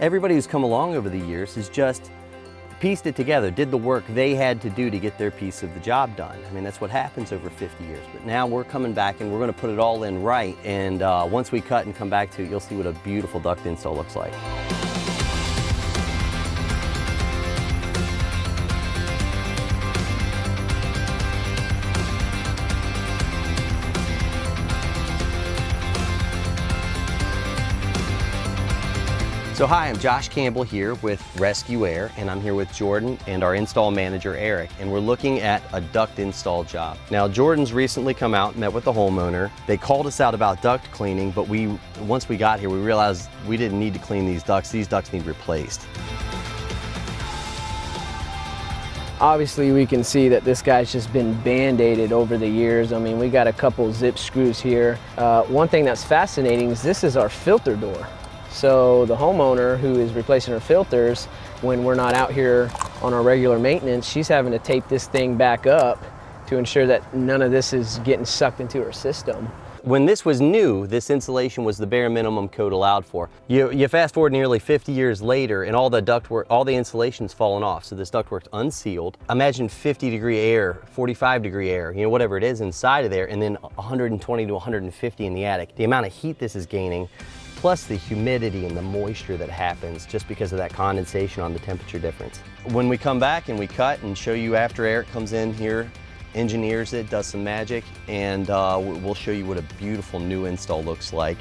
Everybody who's come along over the years has just pieced it together, did the work they had to do to get their piece of the job done. I mean, that's what happens over 50 years. But now we're coming back and we're going to put it all in right. And once we cut and come back to it, you'll see what a beautiful duct install looks like. So hi, I'm Josh Campbell here with Rescue Air, and I'm here with Jordan and our install manager, Eric, and we're looking at a duct install job. Now, Jordan's recently come out and met with the homeowner. They called us out about duct cleaning, but once we got here, we realized we didn't need to clean these ducts. These ducts need replaced. Obviously, we can see that this guy's just been band-aided over the years. I mean, we got a couple zip screws here. One thing that's fascinating is this is our filter door. So the homeowner who is replacing her filters, when we're not out here on our regular maintenance, she's having to tape this thing back up to ensure that none of this is getting sucked into her system. When this was new, this insulation was the bare minimum code allowed for. You fast forward nearly 50 years later and all the ductwork, all the insulation's fallen off. So this ductwork's unsealed. Imagine 50-degree air, 45-degree air, whatever it is inside of there, and then 120 to 150 in the attic. The amount of heat this is gaining, plus the humidity and the moisture that happens just because of that condensation on the temperature difference. When we come back and we cut and show you after Eric comes in here, engineers it, does some magic, and we'll show you what a beautiful new install looks like.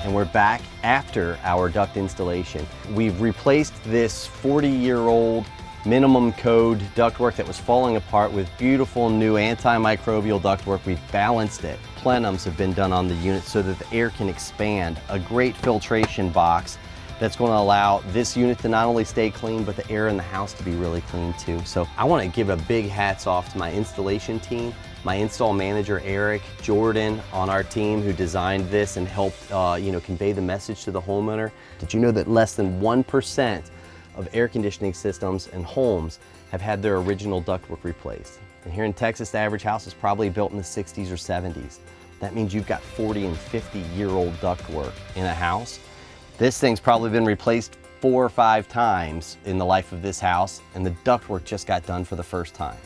And we're back after our duct installation. We've replaced this 40-year-old minimum code ductwork that was falling apart with beautiful new antimicrobial ductwork. We've balanced it. Plenums have been done on the unit so that the air can expand. A great filtration box that's going to allow this unit to not only stay clean, but the air in the house to be really clean too. So I want to give a big hats off to my installation team, my install manager, Eric, Jordan on our team who designed this and helped convey the message to the homeowner. Did you know that less than 1% of air conditioning systems and homes have had their original ductwork replaced? And here in Texas, the average house is probably built in the 60s or 70s. That means you've got 40 and 50-year-old ductwork in a house. This thing's probably been replaced 4 or 5 times in the life of this house, and the ductwork just got done for the first time.